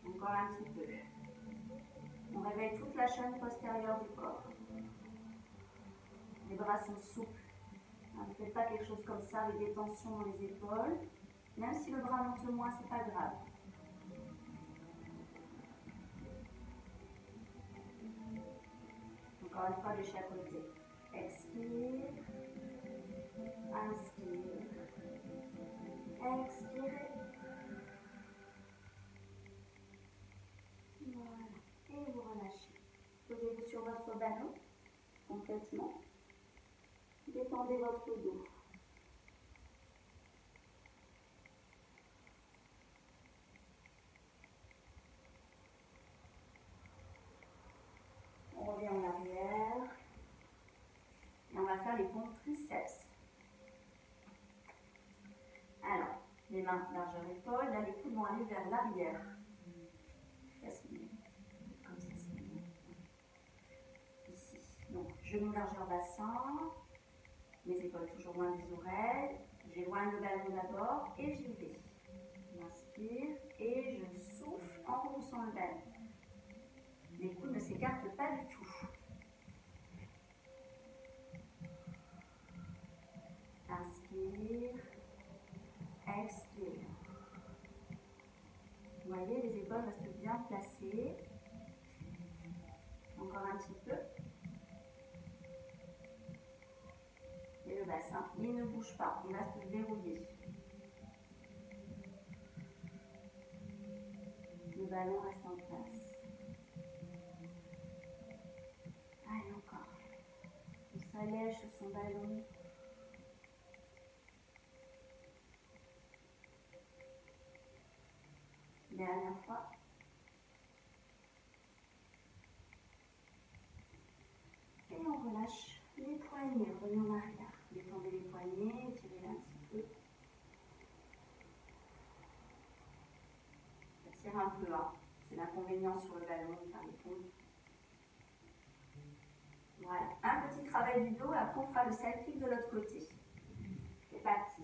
Encore un petit peu. On réveille toute la chaîne postérieure du corps. Les bras sont souples. Ne faites pas quelque chose comme ça avec des tensions dans les épaules. Même si le bras monte moins, ce n'est pas grave. Encore une fois de chaque côté. Expire. Inspire. Expirez. Voilà. Et vous relâchez. Posez-vous sur votre ballon complètement. Détendez votre dos. On revient en arrière. Et on va faire les pompes triceps. Alors, les mains largeur épaule, là les coudes vont aller vers l'arrière. Facile. Comme ça, c'est bien. Ici. Donc, genoux largeur bassin. Mes épaules toujours loin des oreilles. J'éloigne le ballon d'abord et j'y vais. J'inspire et je souffle en repoussant le ballon. Les coudes ne s'écartent pas du tout. Inspire. Expire. Vous voyez, les épaules restent bien placées. Encore un petit peu. Et le bassin, il ne bouge pas, il reste verrouillé. Le ballon reste en place. Allez, encore. On s'allège sur son ballon. Dernière fois. relâche les poignets, revenez en arrière. Détendez les poignets, étirez-les un petit peu. Ça tire un peu, hein. C'est l'inconvénient sur le ballon, faire les pompes. Voilà, un petit travail du dos, après on fera le side kick de l'autre côté. C'est parti.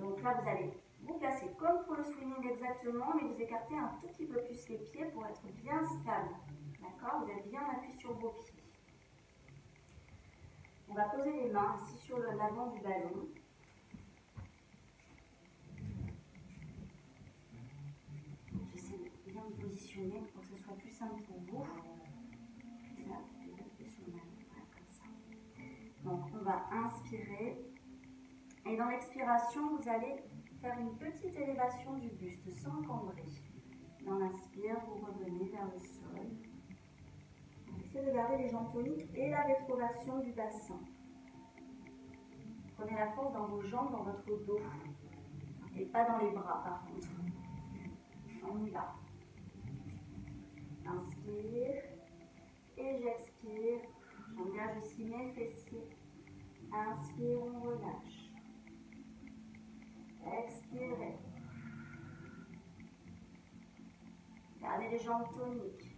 Donc là, vous allez vous placer comme pour le swimming exactement, mais vous écartez un tout petit peu plus les pieds pour être bien stable. D'accord? Vous avez bien appuyé sur vos pieds. On va poser les mains ici sur l'avant du ballon. J'essaie de bien me positionner pour que ce soit plus simple pour vous. Là, je vais appuyer sur le ballon, voilà, comme ça. Donc, on va inspirer. Et dans l'expiration, vous allez faire une petite élévation du buste sans cambrer. Dans l'inspire, vous revenez vers le sol. Essayez de garder les jambes toniques et la rétroversion du bassin. Prenez la force dans vos jambes, dans votre dos. Et pas dans les bras, par contre. On y va. Inspire. Et j'expire. J'engage aussi mes fessiers. Inspire, on relâche. Expirez. Gardez les jambes toniques.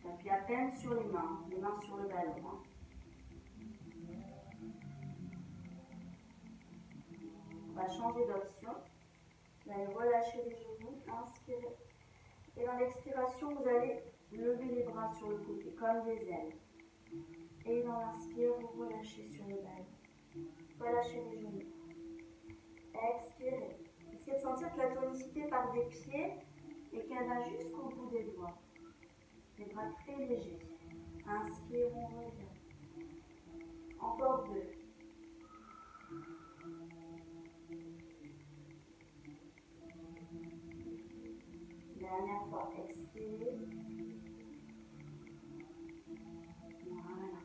J'appuie à peine sur les mains sur le ballon. On va changer d'option. Vous allez relâcher les genoux, inspirez. Et dans l'expiration, vous allez lever les bras sur le côté, comme des ailes. Et dans l'inspire, vous relâchez sur le ballon. Relâchez les genoux. Expirez. Essayez de sentir que la tonicité part des pieds et qu'elle va jusqu'au bout des doigts. Les bras très légers. Inspire, on revient. Encore 2. Dernière fois. Expire. Voilà.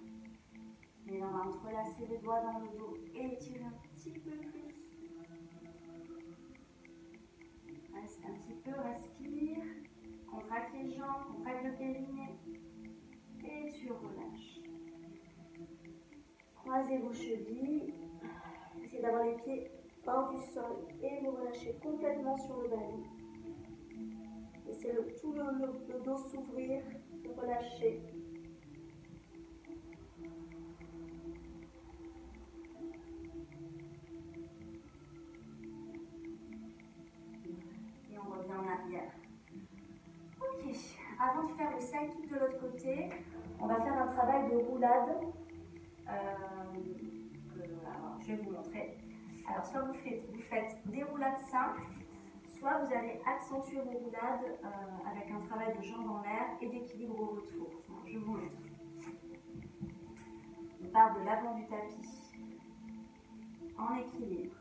Et on va entrelacer les doigts dans le dos et étirer un petit peu plus. Reste un petit peu, respire. Contracte les jambes, contracte le périnée. Et tu relâches. Croisez vos chevilles. Essayez d'avoir les pieds hors du sol. Et vous relâchez complètement sur le ballon. Laissez tout le dos s'ouvrir, se relâcher. Et on revient en arrière. Ok, avant de faire le side kick de l'autre côté, on va faire un travail de roulade. Alors, je vais vous montrer. Alors, soit vous faites des roulades simples, soit vous allez accentuer vos roulades avec un travail de jambes en l'air et d'équilibre au retour. Alors, je vous montre. On part de l'avant du tapis, en équilibre.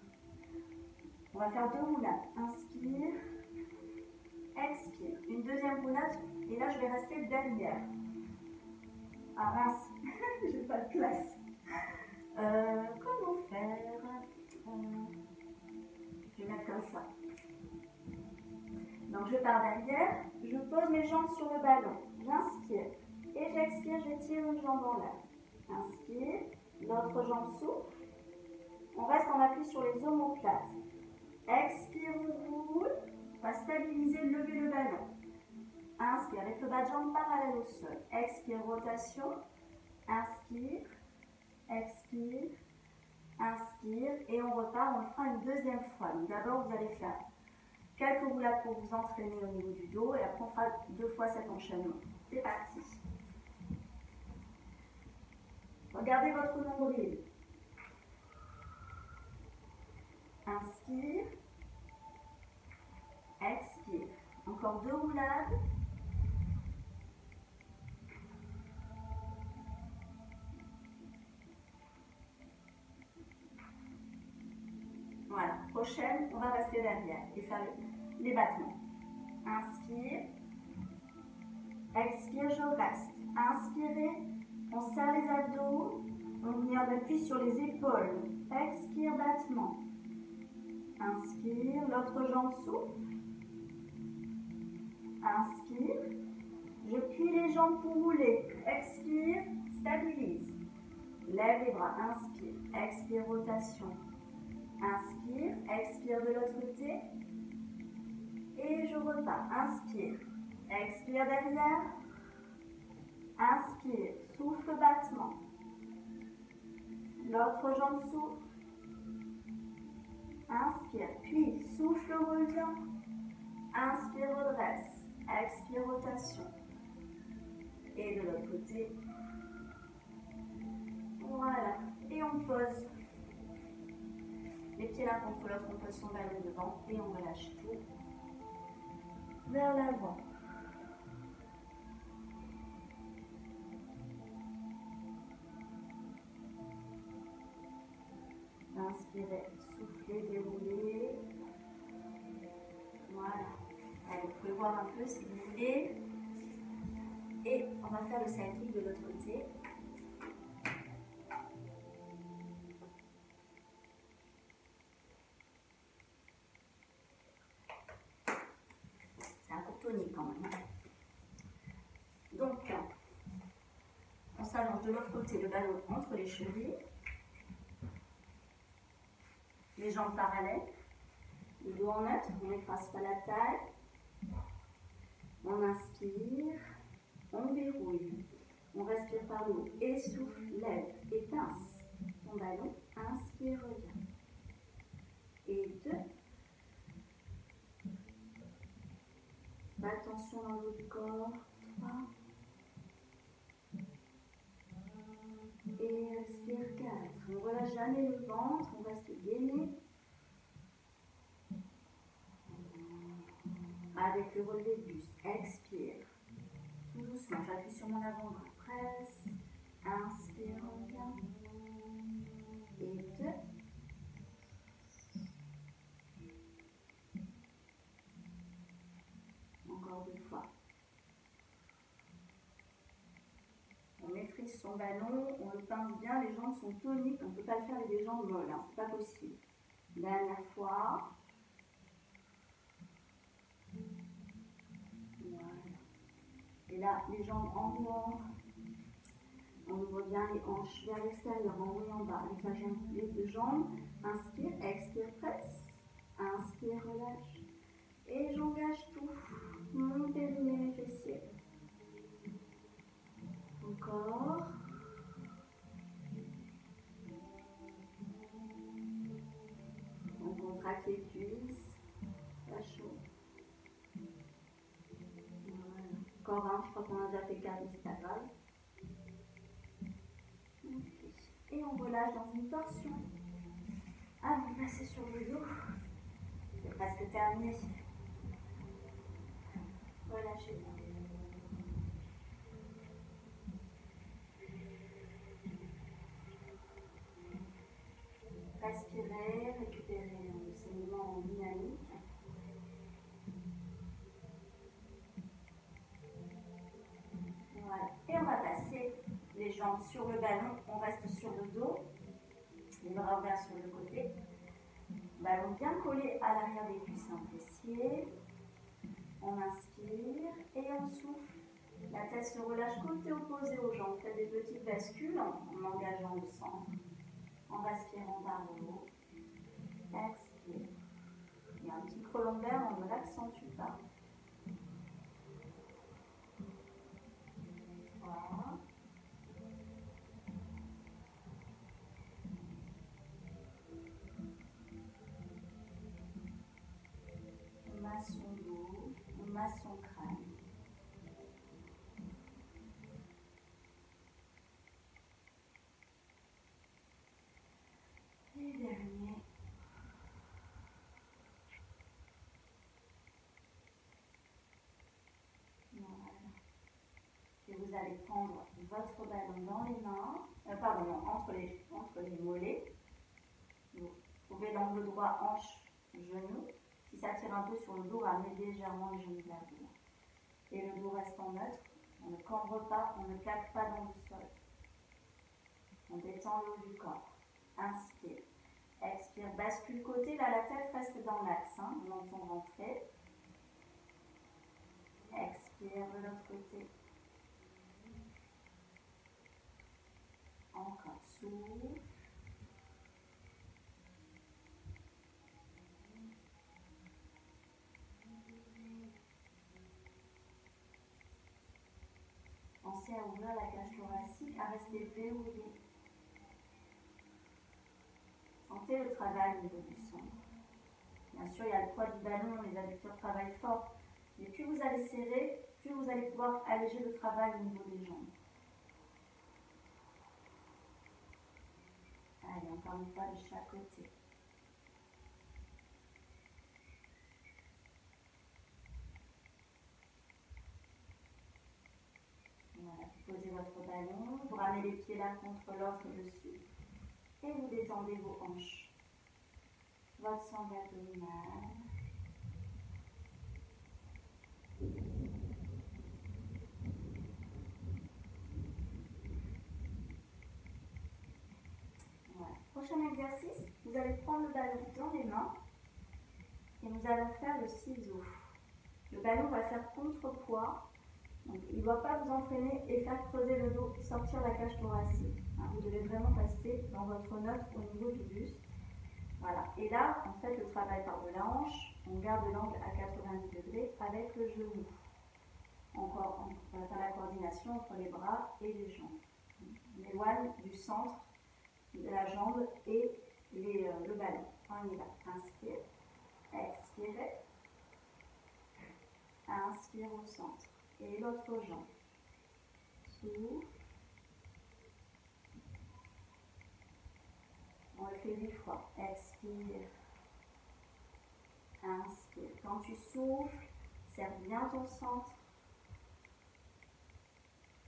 On va faire 2 roulades. Inspire, expire. Une deuxième roulade, et là je vais rester derrière. Ah mince, j'ai pas de place. Comment faire? Je vais mettre comme ça. Donc je pars derrière, je pose mes jambes sur le ballon, j'inspire et j'expire, j'étire une jambe en l'air. Inspire, l'autre jambe s'ouvre, on reste en appui sur les omoplates. Expire, on roule, on va stabiliser, lever le ballon. Inspire avec le bas de jambe parallèle au sol. Expire, rotation, inspire, expire, inspire et on repart, on le fera une deuxième fois. Donc d'abord vous allez faire quelques roulades pour vous entraîner au niveau du dos et après on fera 2 fois cet enchaînement. C'est parti. Regardez votre nombril. Inspire. Expire. Encore 2 roulades. Voilà. Prochaine, on va rester derrière et faire les battements. Inspire. Expire, je reste. Inspirez. On serre les abdos. On vient d'appuyer sur les épaules. Expire, battement. Inspire, l'autre jambe s'ouvre. Inspire. Je plie les jambes pour rouler. Expire, stabilise. Lève les bras, inspire, expire, rotation. Inspire, expire de l'autre côté. Et je repars. Inspire, expire derrière. Inspire, souffle, battement. L'autre jambe souffle. Inspire, puis souffle, revient. Inspire, redresse. Expire, rotation. Et de l'autre côté. Voilà. Et on pose. Les pieds l'un contre l'autre, on pose son ballon devant et on relâche tout vers l'avant. Inspirez, soufflez, déroulez. Voilà. Allez, vous pouvez voir un peu si vous voulez. Et on va faire le cycling de l'autre côté. C'est un court tonique quand même. Donc, on s'allonge de l'autre côté, le ballon entre les chevilles. Les jambes parallèles. Le dos en neutre, on n'écrase pas la taille. On inspire, on verrouille. On respire par le haut, essouffle, lève et pince ton ballon. Inspire, reviens. Et 2. Attention dans le corps. 3. Et expire 4. On ne relâche jamais le ventre, on reste gainé. Avec le relevé de buste, expire. Tout doucement, j'appuie sur mon avant-bras. Presse. Inspire, reviens. Et 2. Encore 2 fois. On maîtrise son ballon, on le pince bien, les jambes sont toniques, on ne peut pas le faire avec des jambes molles, hein, c'est pas possible. Dernière fois. Voilà. Et là, les jambes en dehors. On ouvre bien les hanches vers l'extérieur, enrouille en bas, avec la jambe, les 2 jambes. Inspire, expire, presse. Inspire, relâche. Et j'engage tout. Mon périnée, mes fessiers. Encore. On contracte les cuisses. Pas chaud. Voilà. Encore un, je crois qu'on a déjà fait 4, mais c'est pas grave. Okay. Et on relâche dans une torsion. Avant de passer sur le dos. C'est presque terminé. Relâchez bien. Respirez, récupérez ces mouvements dynamiques. Voilà. Et on va passer les jambes sur le ballon. On reste sur le dos. Les bras ouverts sur le côté. Ballon bien collé à l'arrière des cuisses en fessier. On inspire et on souffle. La tête se relâche côté opposé aux jambes. Faites des petites bascules en engageant le centre. En respirant par le haut. Expire. Il y a un petit creux lombaire, on ne l'accentue pas. 3. On masse son dos, on masse son crâne. Et dernier. Voilà. Et vous allez prendre votre ballon dans les mains, entre les mollets. Vous trouvez l'angle droit, hanche, genou. Si ça tire un peu sur le dos, ramenez légèrement les genoux vers vous. Et le dos reste en neutre. On ne cambre pas, on ne claque pas dans le sol. On détend le haut du corps. Inspire. Expire. Bascule côté. Là, la tête reste dans l'axe. Menton rentré. Expire de l'autre côté. Encore souffle. Pensez à ouvrir la cage thoracique, à rester verrouillé. Sentez le travail au niveau du centre. Bien sûr, il y a le poids du ballon, les adducteurs travaillent fort. Mais plus vous allez serrer, plus vous allez pouvoir alléger le travail au niveau des jambes. Allez, encore une fois de chaque côté. Voilà, vous posez votre ballon, vous ramenez les pieds l'un contre l'autre dessus et vous détendez vos hanches. Votre sangle abdominale. Voilà. Prochain exercice, vous allez prendre le ballon dans les mains et nous allons faire le ciseau. Le ballon va faire contrepoids. Donc, il ne doit pas vous entraîner et faire creuser le dos, sortir la cage thoracique. Vous devez vraiment rester dans votre neutre au niveau du buste. Voilà. Et là, en fait, le travail part de la hanche. On garde l'angle à 90 degrés avec le genou. Encore, on va faire la coordination entre les bras et les jambes. On éloigne du centre de la jambe et le ballon. On y va. Inspire. Expirez. Inspire au centre. Et l'autre jambe. Souffle. On le fait 8 fois. Expire. Inspire. Quand tu souffles, serre bien ton centre.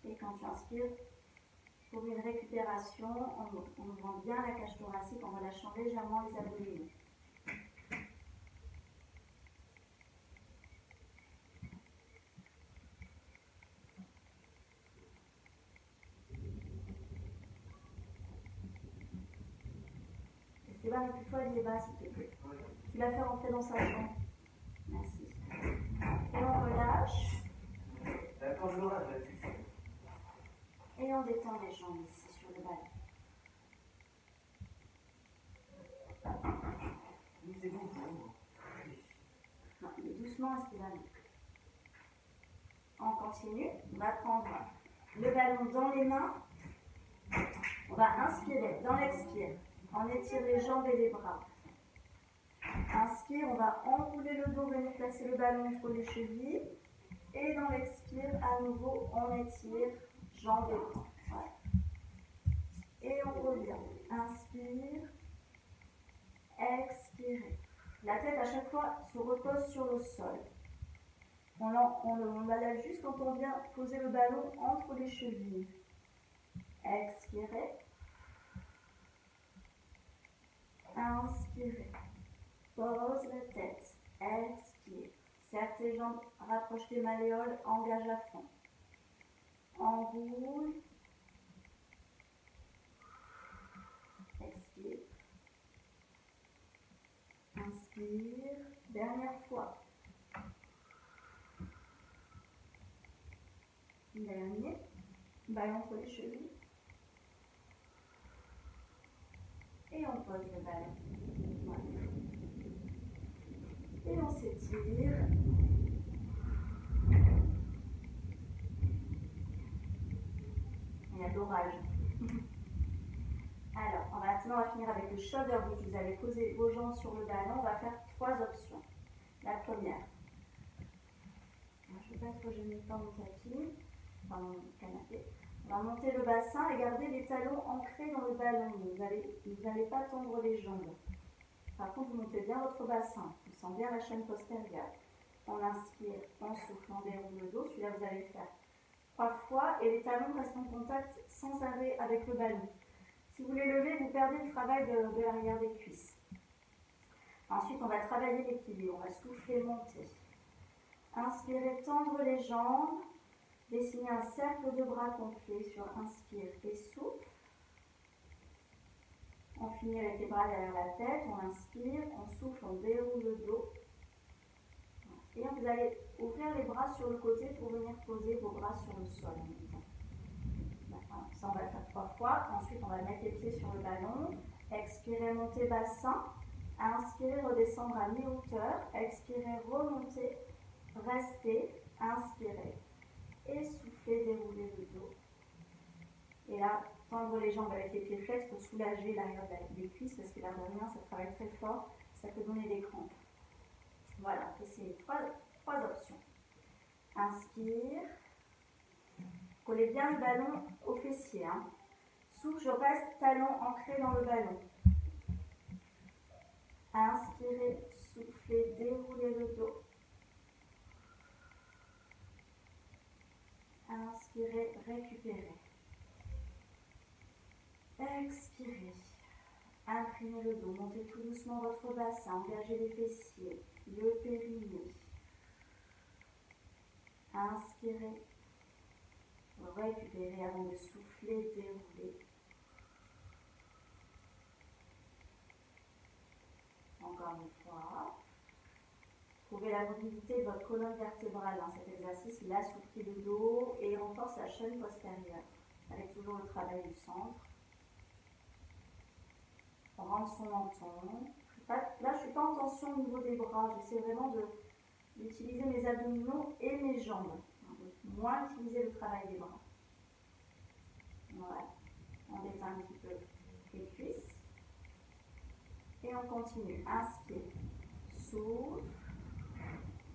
Et quand tu inspires, pour une récupération, on ouvrant bien la cage thoracique en relâchant légèrement les abdominaux. Esteban, occupe-toi des bas s'il te plaît. Tu l'as fait rentrer dans sa chambre. Merci. Et on relâche. D'accord, je relâche. Et on détend les jambes ici sur le ballon. Oui, c'est bon pour moi. Non, mais doucement, Esteban. On continue. On va prendre le ballon dans les mains. On va inspirer dans l'expire. On étire les jambes et les bras. Inspire, on va enrouler le dos, venir placer le ballon entre les chevilles. Et dans l'expire, à nouveau, on étire jambes et bras. Voilà. Et on revient. Inspire. Expire. La tête à chaque fois se repose sur le sol. On la lâche juste quand on vient poser le ballon entre les chevilles. Expirez. Inspirez. Pose la tête. Expire. Serre tes jambes, rapproche tes malléoles, engage à fond. Enroule. Expire. Inspire. Dernière fois. Dernier. Ballon entre les chevilles. Et on pose le ballon. Voilà. Et on s'étire. Il y a de l'orage. Alors, maintenant, on va finir avec le shoulder bridge. Vous allez poser vos jambes sur le ballon. On va faire 3 options. La première. Je ne vais pas trop gêner par mon tapis, par mon canapé. On va monter le bassin et garder les talons ancrés dans le ballon. Vous n'allez pas tendre les jambes. Par contre, vous montez bien votre bassin. Vous sentez bien la chaîne postérieure. On inspire, on souffle, on déroule le dos. Celui-là, vous allez faire 3 fois et les talons restent en contact sans arrêt avec le ballon. Si vous les levez, vous perdez le travail de l'arrière des cuisses. Ensuite, on va travailler l'équilibre. On va souffler, monter. Inspirez, tendre les jambes. Dessinez un cercle de bras complet sur inspire et souffle. On finit avec les bras derrière la tête. On inspire, on souffle, on déroule le dos. Et on vous allez ouvrir les bras sur le côté pour venir poser vos bras sur le sol en même temps. D'accord. Ça, on va le faire 3 fois. Ensuite, on va mettre les pieds sur le ballon. Expirez, montez bassin. Inspirez, redescendre à mi-hauteur. Expirez, remontez. Restez. Inspirez. Et soufflez, déroulez le dos. Et là, tendre les jambes avec les pieds flex pour soulager l'arrière des cuisses parce que l'air de rien, ça travaille très fort. Ça peut donner des crampes. Voilà, on fait ces trois options. Inspire. Collez bien le ballon au fessier. Hein. Souffle, je reste talon ancré dans le ballon. Inspirez, soufflez, déroulez le dos. Inspirez, récupérez. Expirez. Inclinez le dos, montez tout doucement votre bassin, engagez les fessiers, le périnée. Inspirez. Récupérez avant de souffler, dérouler. Encore une fois. Trouvez la mobilité de votre colonne vertébrale dans cet exercice. Il assouplit le dos et il renforce la chaîne postérieure avec toujours le travail du centre. On rentre son menton. Là, je ne suis pas en tension au niveau des bras. J'essaie vraiment d'utiliser mes abdominaux et mes jambes. Moins utiliser le travail des bras. Voilà. On détend un petit peu les cuisses. Et on continue. Inspire. Souffle.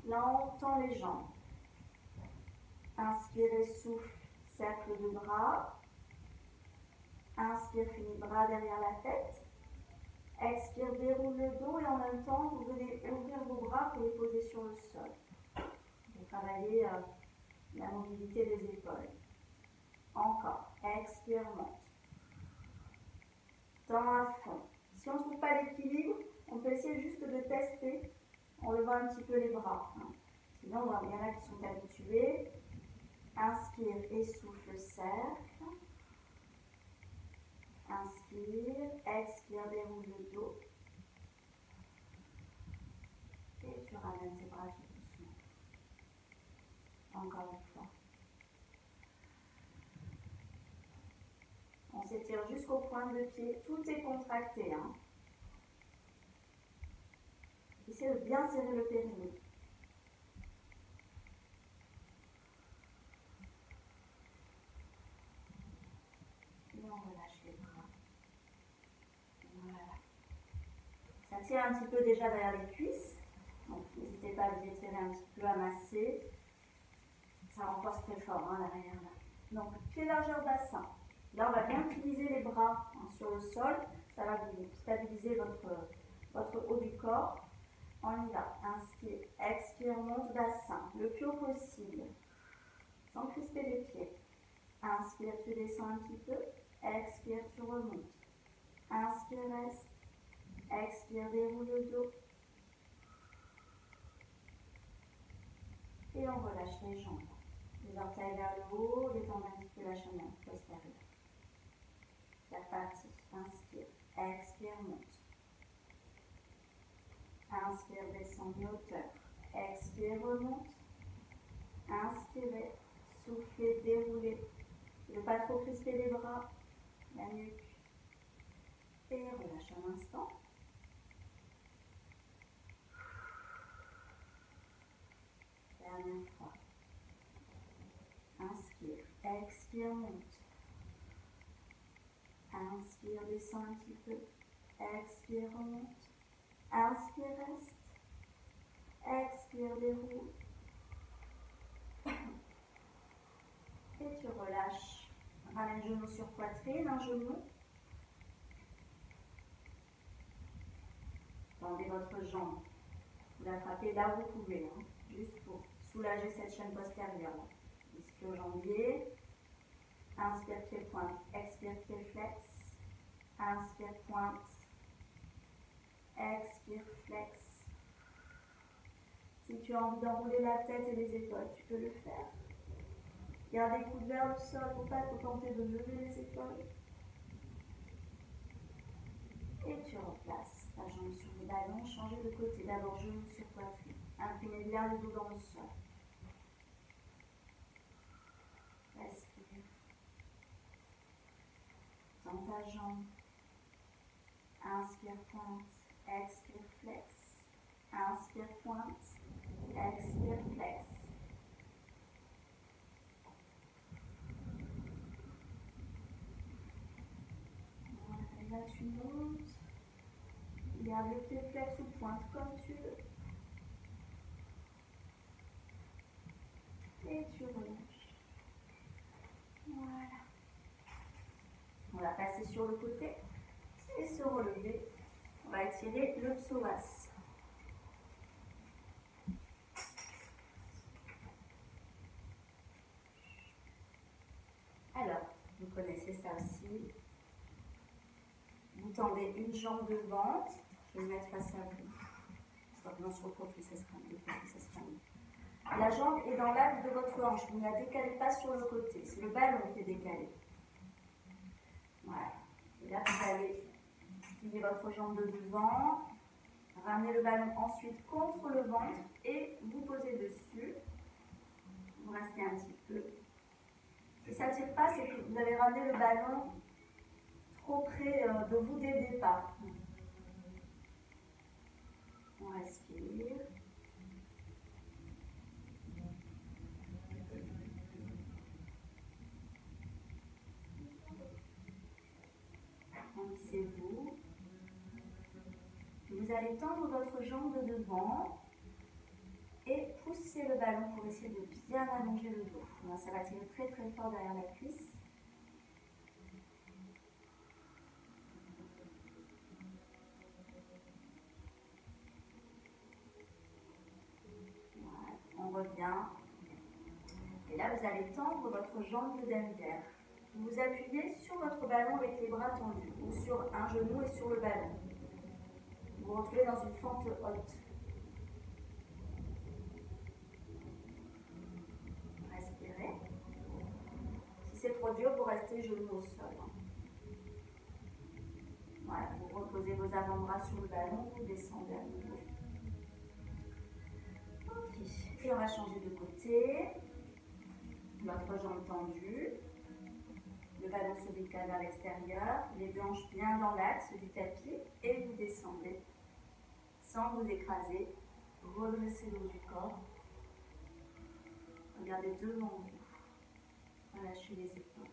Là, on tend les jambes. Inspirez, souffle, cercle de bras. Inspire, finit bras derrière la tête. Expire, déroule le dos et en même temps, vous venez ouvrir vos bras pour les poser sur le sol. Vous travaillez la mobilité des épaules. Encore. Expire, monte. Tends à fond. Si on ne trouve pas l'équilibre, on peut essayer juste de tester en levant un petit peu les bras. Sinon, il y en a qui sont habitués. Inspire et souffle, cercle. Inspire, expire, déroule le dos. Et tu ramènes tes bras tout doucement. Encore une fois. On s'étire jusqu'au point de pied. Tout est contracté. Hein. Essayez de bien serrer le périnée. Et on relâche les bras. Voilà. Ça tire un petit peu déjà derrière les cuisses. Donc n'hésitez pas à vous étirer un petit peu, à masser. Ça renforce très fort hein, l'arrière là. Donc pied largeur bassin. Là on va bien utiliser les bras hein, sur le sol. Ça va vous stabiliser votre haut du corps. On y va. Inspire, expire, monte bassin, le plus haut possible, sans crisper les pieds. Inspire, tu descends un petit peu. Expire, tu remontes. Inspire, reste. Expire, déroule le dos. Et on relâche les jambes. Les orteils vers le haut, détendez un petit peu la chaîne postérieure. C'est reparti. Inspire, expire, monte. Inspire, descend mi-hauteur. Expire, remonte. Inspirez, soufflez, déroulez. Ne pas trop crisper les bras, la nuque. Et relâche un instant. Dernière fois. Inspire, expire, monte. Inspire, descend un petit peu. Expire, remonte. Inspire, reste. Expire, déroule. Et tu relâches. Ramène genou sur poitrine, un genou. Tendez votre jambe. Vous la frappez là où vous pouvez, hein, juste pour soulager cette chaîne postérieure. Ischio-jambier. Inspire, pied pointe. Expire, pied flex. Inspire, pointe. Expire, flex. Si tu as envie d'enrouler la tête et les épaules, tu peux le faire. Garde les coudes vers le sol pour pas te tenter de lever les épaules. Et tu replaces. La jambe sur le ballon, changez de côté. D'abord genou sur poitrine. Imprimez bien le dos dans le sol. Respire. Tends ta jambe. Inspire, pointe. Expire, flex. Inspire, pointe. Expire, flex. Voilà, et là tu montes. Garde le pied flex ou pointe comme tu veux. Et tu relâches. Voilà. On va passer sur le côté et se relever. On va étirer le psoas. Alors, vous connaissez ça aussi. Vous tendez une jambe devant. Je vais me mettre face à vous. Non, sur le profil, ça sera mieux. La jambe est dans l'axe de votre hanche. Vous ne la décalez pas sur le côté. C'est le ballon qui est décalé. Voilà. Et là, vous allez plier votre jambe de devant. Ramenez le ballon ensuite contre le ventre et vous posez dessus. Vous restez un petit peu. Si ça ne tire pas, c'est que vous avez ramené le ballon trop près de vous dès le départ. On respire. Lissez-vous. Vous allez tendre votre jambe de devant et pousser le ballon pour essayer de bien allonger le dos. Alors, ça va tirer très très fort derrière la cuisse. Voilà, on revient. Et là, vous allez tendre votre jambe de derrière. Vous vous appuyez sur votre ballon avec les bras tendus ou sur un genou et sur le ballon. Vous vous retrouvez dans une fente haute. Respirez. Si c'est trop dur, vous restez genou au sol. Voilà, vous reposez vos avant-bras sur le ballon, vous descendez à nouveau. Ok, et on va changer de côté. Votre jambe tendue. Le ballon se décale vers l'extérieur, les deux hanches bien dans l'axe du tapis et vous descendez sans vous écraser. Redressez le haut du corps. Regardez devant vous. Relâchez les épaules.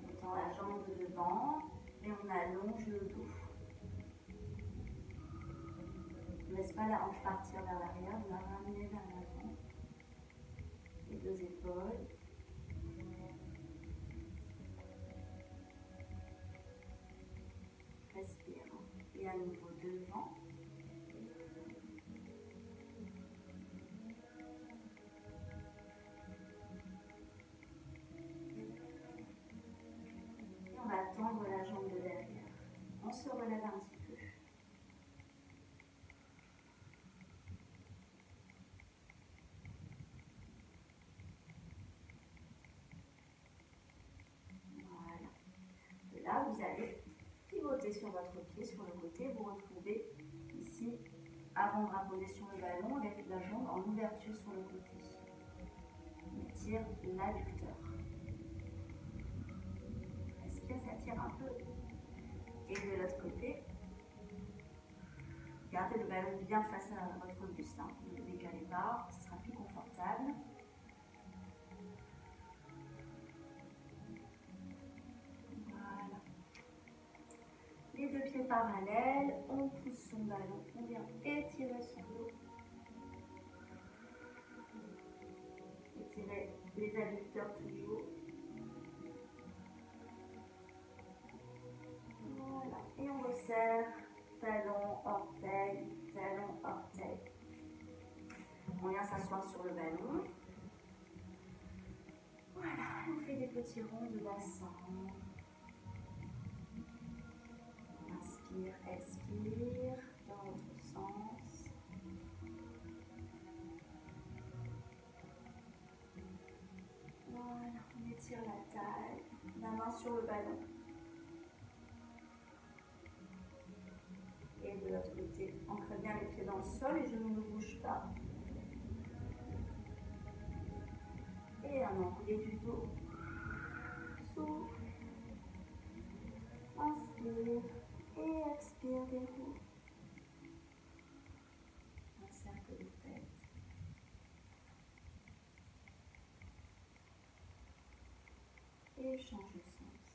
On tend la jambe de devant. Et on allonge le dos. Ne laisse pas la hanche partir vers l'arrière, vous la ramenez vers l'avant. Les deux épaules. Respire. Et à nouveau devant. On va tendre la jambe de derrière. On se relève un petit peu. Voilà. Et là, vous allez pivoter sur votre pied, sur le côté. Vous retrouvez ici, avant-bras posé sur le ballon, avec la jambe en ouverture sur le côté. On étire l'adducteur. Ça tire un peu. Et de l'autre côté, gardez le ballon bien face à votre buste. Hein. Ne le décalez pas, ce sera plus confortable. Voilà. Les deux pieds parallèles, on pousse son ballon, on vient étirer son dos. Étirez les adducteurs toujours. Voilà. Et on resserre, talon, orteil, talon, orteil. On vient s'asseoir sur le ballon. Voilà, on fait des petits ronds de bassin. Inspire, expire, dans l'autre sens. sur le ballon. Et de l'autre côté, ancre bien les pieds dans le sol, les genoux ne bougent pas. Et un enroulé du dos. Souffle. Inspire. Et expire, déroule. Un cercle de tête. Et change de sens.